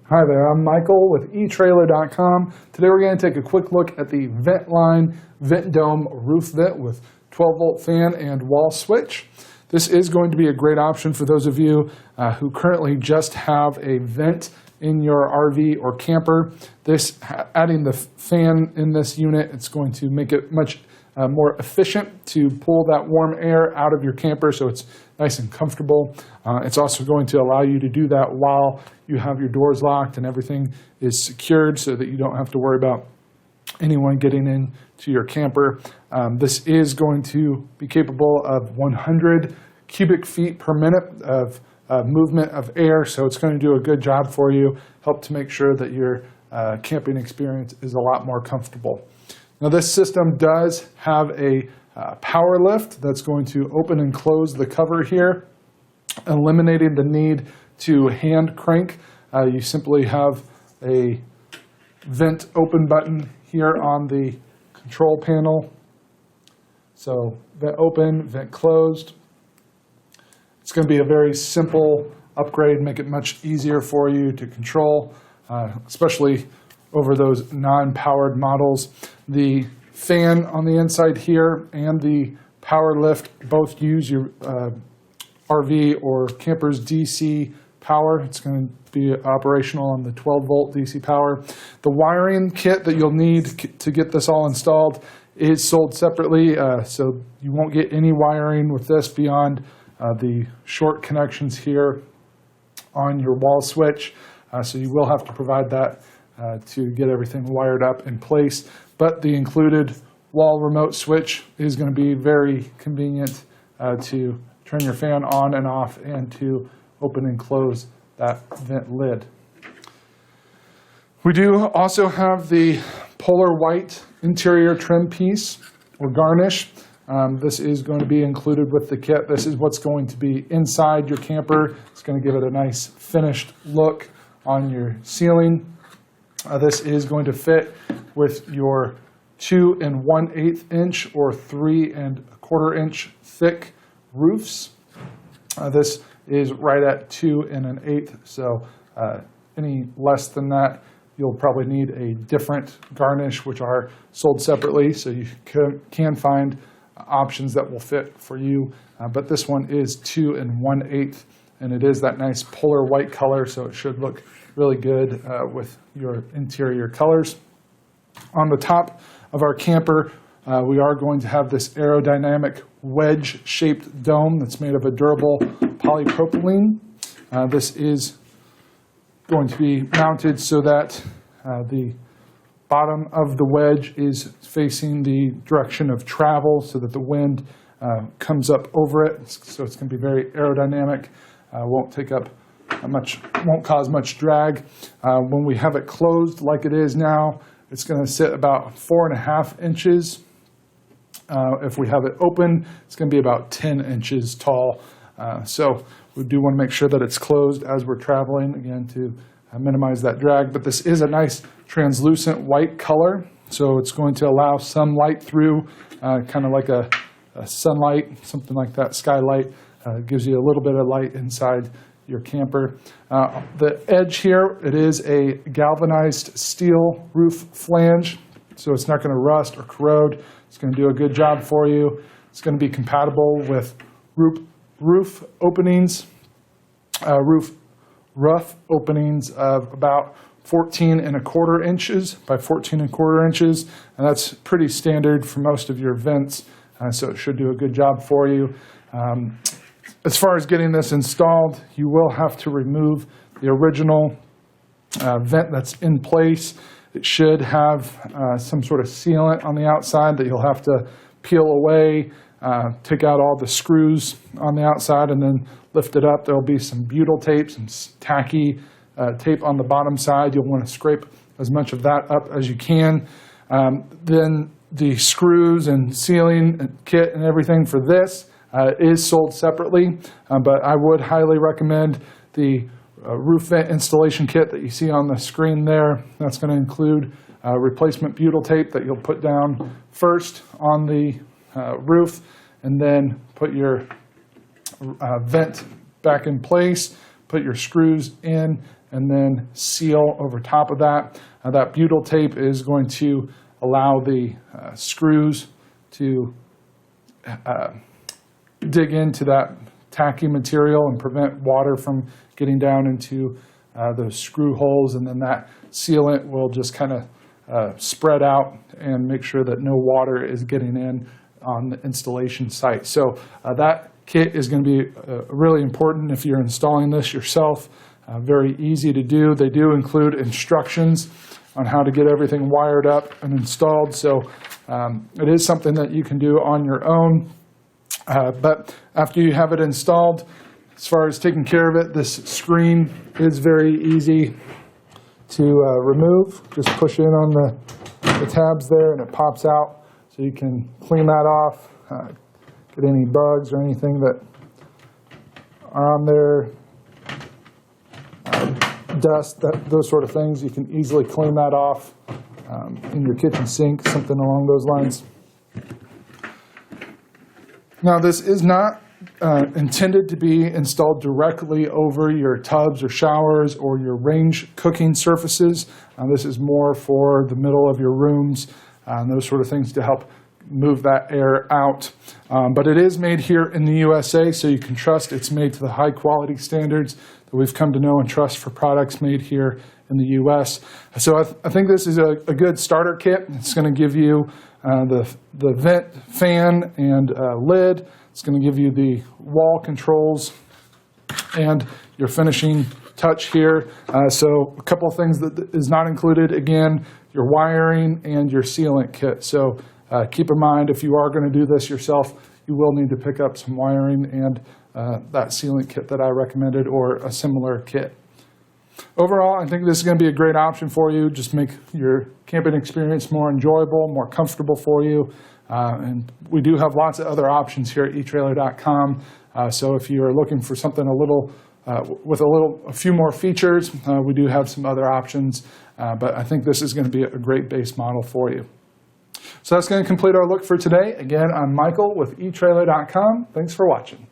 Hi there, I'm Michael with etrailer.com. Today we're going to take a quick look at the Ventline Ventadome roof vent with 12-volt fan and wall switch. This is going to be a great option for those of you who currently just have a vent in your RV or camper. Adding the fan in this unit, it's going to make it much more efficient to pull that warm air out of your camper so it's nice and comfortable. It's also going to allow you to do that while you have your doors locked and everything is secured so that you don't have to worry about anyone getting into your camper. This is going to be capable of 100 cubic feet per minute of movement of air, so it's going to do a good job for you, help to make sure that your camping experience is a lot more comfortable. Now this system does have a power lift that's going to open and close the cover here, eliminating the need to hand crank. You simply have a vent open button here on the control panel. So vent open, vent closed. It's going to be a very simple upgrade, make it much easier for you to control, especially over those non-powered models. The fan on the inside here and the power lift both use your RV or camper's DC power. It's going to be operational on the 12-volt DC power. The wiring kit that you'll need to get this all installed is sold separately, so you won't get any wiring with this beyond the short connections here on your wall switch. So you will have to provide that to get everything wired up in place. But the included wall remote switch is going to be very convenient to turn your fan on and off and to open and close that vent lid. We do also have the polar white interior trim piece or garnish. This is going to be included with the kit. This is what's going to be inside your camper. It's going to give it a nice finished look on your ceiling. This is going to fit with your 2 1/8 inch or 3 1/4 inch thick roofs. This is right at 2 1/8, so any less than that, you'll probably need a different garnish, which are sold separately, so you can find options that will fit for you. But this one is 2 1/8, and it is that nice polar white color, so it should look really good with your interior colors. On the top of our camper, we are going to have this aerodynamic wedge-shaped dome that's made of a durable polypropylene. This is going to be mounted so that the bottom of the wedge is facing the direction of travel so that the wind comes up over it. So it's going to be very aerodynamic, won't cause much drag. When we have it closed like it is now, it's going to sit about 4.5 inches. If we have it open, it's going to be about 10 inches tall. So we do want to make sure that it's closed as we're traveling, again, to minimize that drag. But this is a nice translucent white color, so it's going to allow some light through, kind of like a sunlight, something like that, skylight. Gives you a little bit of light inside your camper. The edge here, it is a galvanized steel roof flange, so it's not going to rust or corrode. It's going to do a good job for you. It's going to be compatible with roof openings, rough openings of about 14 1/4 inches by 14 1/4 inches, and that's pretty standard for most of your vents, so it should do a good job for you. As far as getting this installed, you will have to remove the original vent that's in place. It should have some sort of sealant on the outside that you'll have to peel away, take out all the screws on the outside and then lift it up. There'll be some butyl tape, some tacky tape on the bottom side. You'll want to scrape as much of that up as you can. Then the screws and sealing kit and everything for this is sold separately, but I would highly recommend the roof vent installation kit that you see on the screen there. That's going to include replacement butyl tape that you'll put down first on the roof, and then put your vent back in place, put your screws in, and then seal over top of that. That butyl tape is going to allow the screws to dig into that tacky material and prevent water from getting down into those screw holes, and then that sealant will just kind of spread out and make sure that no water is getting in on the installation site. So that kit is going to be really important if you're installing this yourself. Very easy to do. They do include instructions on how to get everything wired up and installed, so it is something that you can do on your own. But after you have it installed, as far as taking care of it, this screen is very easy to remove. Just push in on the tabs there and it pops out, so you can clean that off, get any bugs or anything that are on there, dust, those sort of things. You can easily clean that off in your kitchen sink, something along those lines. Now, this is not intended to be installed directly over your tubs or showers or your range cooking surfaces. This is more for the middle of your rooms and those sort of things to help move that air out. But it is made here in the USA, so you can trust it's made to the high quality standards that we've come to know and trust for products made here in the US. So I think this is a good starter kit. It's going to give you the vent fan and lid. It's going to give you the wall controls and your finishing touch here. So a couple of things that is not included, again, your wiring and your sealant kit. So keep in mind, if you are going to do this yourself, you will need to pick up some wiring and that sealant kit that I recommended, or a similar kit. Overall, I think this is going to be a great option for you. Just make your camping experience more enjoyable, more comfortable for you. And we do have lots of other options here at etrailer.com. So if you are looking for something with a few more features, we do have some other options. But I think this is going to be a great base model for you. So that's going to complete our look for today. Again, I'm Michael with etrailer.com. Thanks for watching.